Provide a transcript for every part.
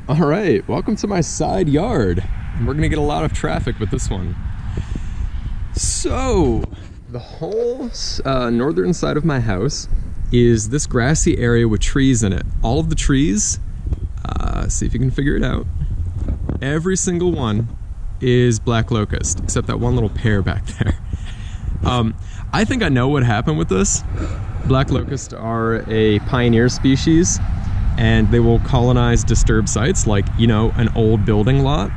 All right, welcome to my side yard. We're gonna get a lot of traffic with this one. So, the whole northern side of my house is this grassy area with trees in it. All of the trees, see if you can figure it out, every single one is black locust, except that one little pear back there. I think I know what happened with this. Black locusts are a pioneer species, and they will colonize disturbed sites like, you know, an old building lot.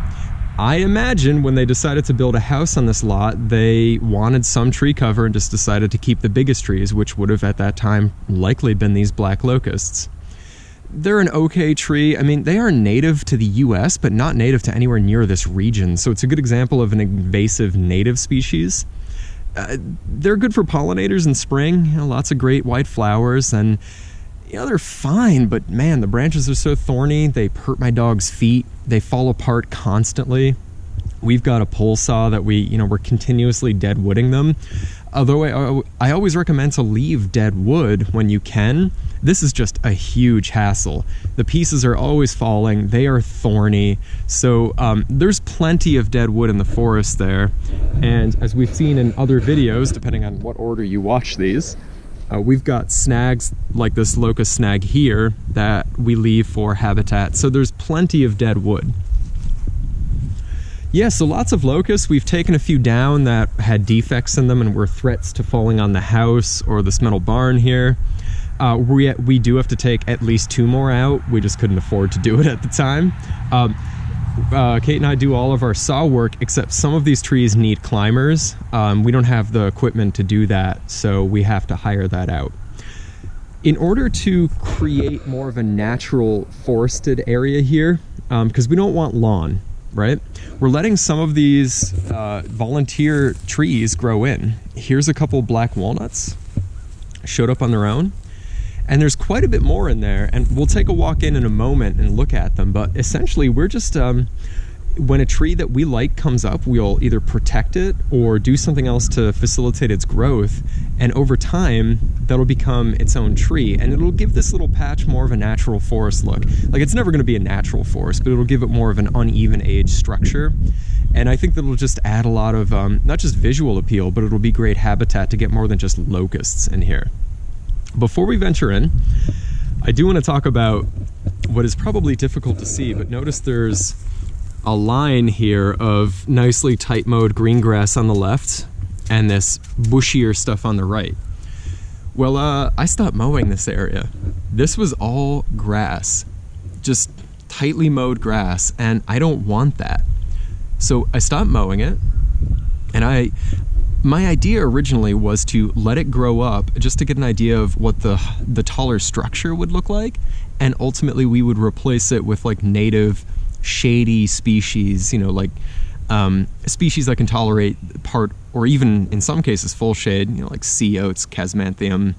I imagine when they decided to build a house on this lot, they wanted some tree cover and just decided to keep the biggest trees, which would have at that time likely been these black locusts. They're an okay tree. I mean, they are native to the US, but not native to anywhere near this region. So it's a good example of an invasive native species. They're good for pollinators in spring, you know, lots of great white flowers, and you know, they're fine, but man, the branches are so thorny, they hurt my dog's feet, they fall apart constantly. We've got a pole saw that we're continuously dead wooding them. Although I always recommend to leave dead wood when you can. This is just a huge hassle. The pieces are always falling, they are thorny, so there's plenty of dead wood in the forest there. And as we've seen in other videos, depending on what order you watch these, we've got snags like this locust snag here that we leave for habitat, so there's plenty of dead wood. Yeah, so lots of locusts. We've taken a few down that had defects in them and were threats to falling on the house or this metal barn here. We do have to take at least 2 more out. We just couldn't afford to do it at the time. Kate and I do all of our saw work, except some of these trees need climbers. We don't have the equipment to do that, so we have to hire that out. In order to create more of a natural forested area here, because we don't want lawn, right? We're letting some of these volunteer trees grow in. Here's a couple black walnuts, showed up on their own. And there's quite a bit more in there, and we'll take a walk in a moment and look at them. But essentially, we're just, when a tree that we like comes up, we'll either protect it or do something else to facilitate its growth. And over time, that'll become its own tree. And it'll give this little patch more of a natural forest look. Like, it's never gonna be a natural forest, but it'll give it more of an uneven age structure. And I think that'll just add a lot of, not just visual appeal, but it'll be great habitat to get more than just locusts in here. Before we venture in, I do want to talk about what is probably difficult to see, but notice there's a line here of nicely tight mowed green grass on the left and this bushier stuff on the right. Well, I stopped mowing this area. This was all grass, just tightly mowed grass, and I don't want that. So I stopped mowing it, and my idea originally was to let it grow up just to get an idea of what the taller structure would look like, and ultimately we would replace it with like native shady species, you know, like species that can tolerate part or even in some cases full shade, you know, like sea oats, chasmanthium,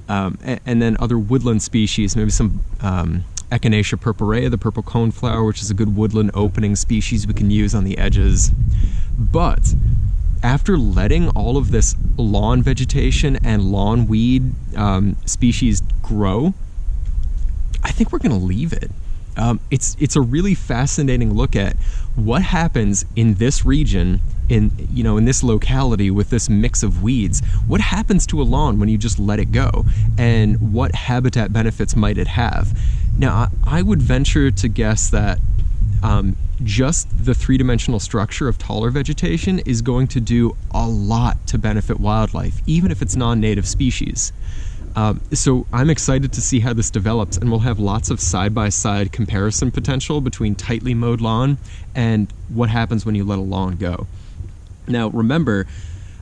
and then other woodland species, maybe some Echinacea purpurea, the purple coneflower, which is a good woodland opening species we can use on the edges. But after letting all of this lawn vegetation and lawn weed species grow, I think we're gonna leave it. It's a really fascinating look at what happens in this region, in this locality with this mix of weeds. What happens to a lawn when you just let it go, and what habitat benefits might it have? Now, I would venture to guess that just the 3-dimensional structure of taller vegetation is going to do a lot to benefit wildlife, even if it's non-native species. So I'm excited to see how this develops, and we'll have lots of side-by-side comparison potential between tightly mowed lawn and what happens when you let a lawn go. Now, remember,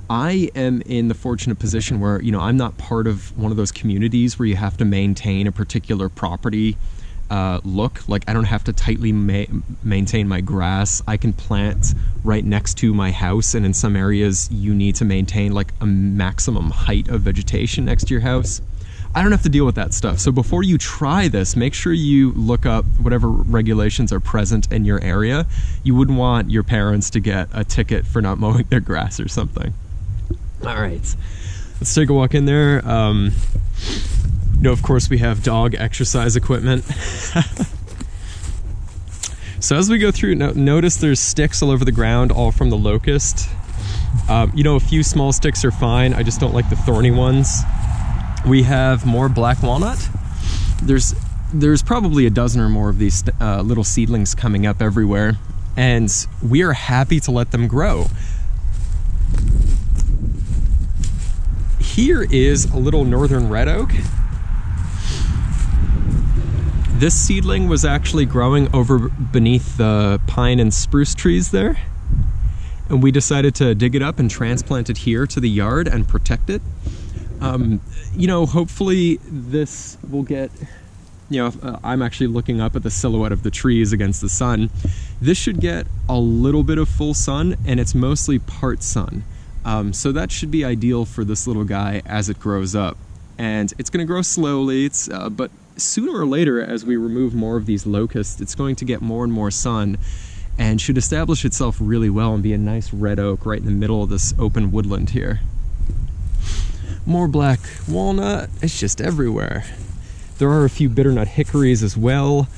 I am in the fortunate position where, I'm not part of one of those communities where you have to maintain a particular property look. Like, I don't have to tightly maintain my grass. I can plant right next to my house, and in some areas you need to maintain like a maximum height of vegetation next to your house. I don't have to deal with that stuff. So before you try this, make sure you look up whatever regulations are present in your area. You wouldn't want your parents to get a ticket for not mowing their grass or something. All right, let's take a walk in there. Of course, we have dog exercise equipment. So as we go through, notice there's sticks all over the ground, all from the locust. You know, a few small sticks are fine. I just don't like the thorny ones. We have more black walnut. There's probably a dozen or more of these little seedlings coming up everywhere, and we are happy to let them grow. Here is a little northern red oak. This seedling was actually growing over beneath the pine and spruce trees there, and we decided to dig it up and transplant it here to the yard and protect it. You know, hopefully this will get, you know, I'm actually looking up at the silhouette of the trees against the sun. This should get a little bit of full sun, and it's mostly part sun. So that should be ideal for this little guy as it grows up. And it's going to grow slowly, but sooner or later, as we remove more of these locusts, it's going to get more and more sun and should establish itself really well and be a nice red oak right in the middle of this open woodland here. More black walnut, it's just everywhere. There are a few bitternut hickories as well,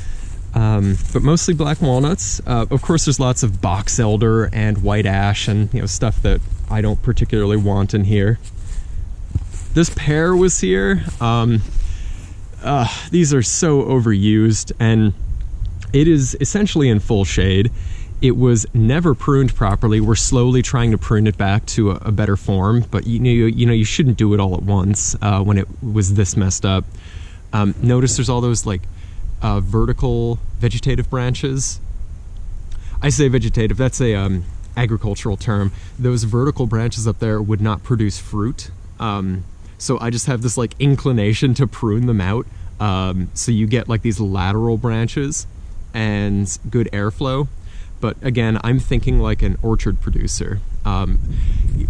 but mostly black walnuts. Of course, there's lots of box elder and white ash and, you know, stuff that I don't particularly want in here. This pear was here. These are so overused, and it is essentially in full shade. It was never pruned properly. We're slowly trying to prune it back to a better form, but you know you shouldn't do it all at once when it was this messed up. Notice there's all those like vertical vegetative branches. I say vegetative, that's a agricultural term. Those vertical branches up there would not produce fruit. So I just have this like inclination to prune them out. So you get like these lateral branches and good airflow. But again, I'm thinking like an orchard producer.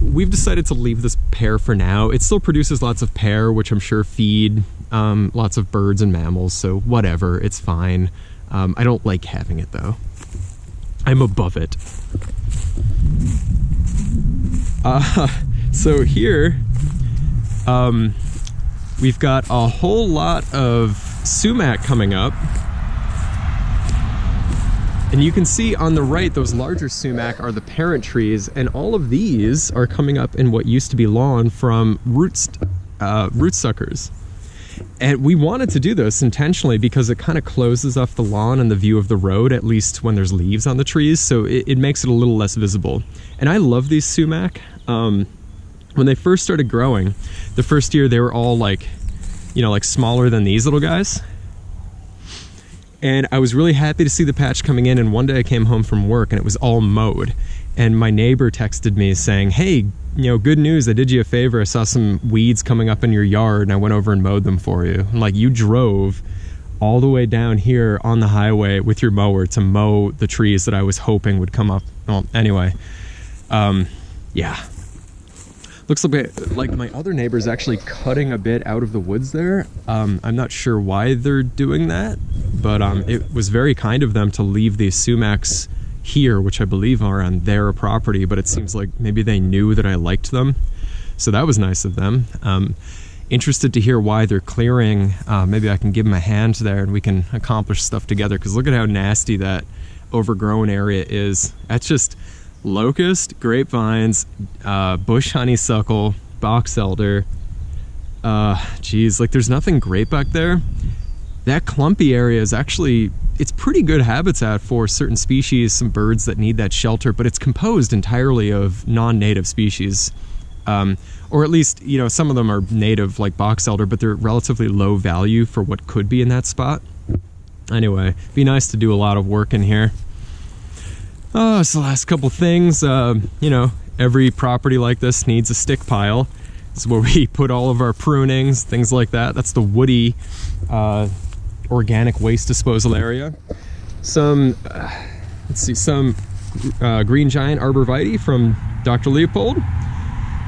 We've decided to leave this pear for now. It still produces lots of pear, which I'm sure feed lots of birds and mammals, so whatever, it's fine. I don't like having it though. I'm above it. So here, we've got a whole lot of sumac coming up. And you can see on the right, those larger sumac are the parent trees, and all of these are coming up in what used to be lawn from root suckers. And we wanted to do this intentionally because it kind of closes off the lawn and the view of the road, at least when there's leaves on the trees, so it makes it a little less visible. And I love these sumac. When they first started growing, the first year they were all like, you know, like smaller than these little guys. And I was really happy to see the patch coming in, and one day I came home from work and it was all mowed. And my neighbor texted me saying, hey, you know, good news, I did you a favor. I saw some weeds coming up in your yard and I went over and mowed them for you. I'm like, you drove all the way down here on the highway with your mower to mow the trees that I was hoping would come up. Well, anyway, yeah. Looks like my other neighbor is actually cutting a bit out of the woods there. I'm not sure why they're doing that, but it was very kind of them to leave these sumacs here, which I believe are on their property, but it seems like maybe they knew that I liked them. So that was nice of them. Interested to hear why they're clearing. Maybe I can give them a hand there and we can accomplish stuff together, because look at how nasty that overgrown area is. That's just locust, grapevines, bush honeysuckle, box elder. Geez, like there's nothing great back there. That clumpy area is actually, it's pretty good habitat for certain species, some birds that need that shelter, but it's composed entirely of non-native species. Or at least, you know, some of them are native like box elder, but they're relatively low value for what could be in that spot. Anyway, be nice to do a lot of work in here. Oh, it's the last couple things. You know, every property like this needs a stick pile. This is where we put all of our prunings, things like that. That's the woody organic waste disposal area. Some, let's see, some green giant arborvitae from Dr. Leopold.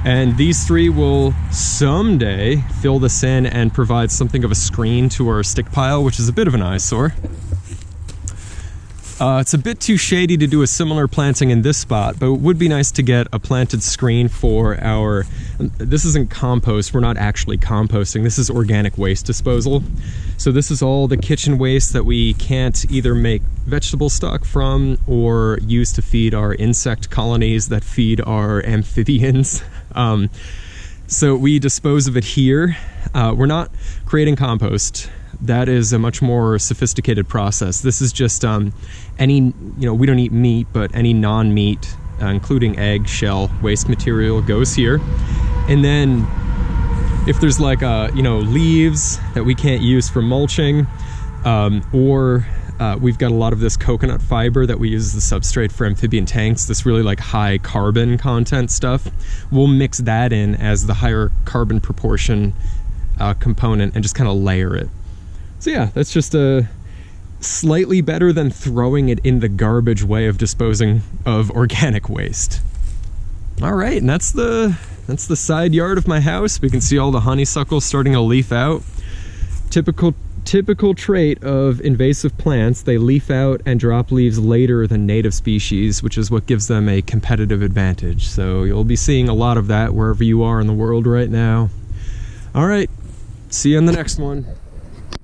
And these three will someday fill this in and provide something of a screen to our stick pile, which is a bit of an eyesore. It's a bit too shady to do a similar planting in this spot, but it would be nice to get a planted screen for our, this isn't compost, we're not actually composting, this is organic waste disposal. So this is all the kitchen waste that we can't either make vegetable stock from or use to feed our insect colonies that feed our amphibians. So we dispose of it here. We're not creating compost. That is a much more sophisticated process. This is just any, we don't eat meat, but any non-meat, including egg, shell, waste material goes here. And then if there's like, leaves that we can't use for mulching, or we've got a lot of this coconut fiber that we use as the substrate for amphibian tanks, this really like high carbon content stuff, we'll mix that in as the higher carbon proportion component and just kind of layer it. So yeah, that's just a slightly better than throwing it in the garbage way of disposing of organic waste. All right, and that's the side yard of my house. We can see all the honeysuckles starting to leaf out. Typical trait of invasive plants, they leaf out and drop leaves later than native species, which is what gives them a competitive advantage. So you'll be seeing a lot of that wherever you are in the world right now. All right, see you in the next one.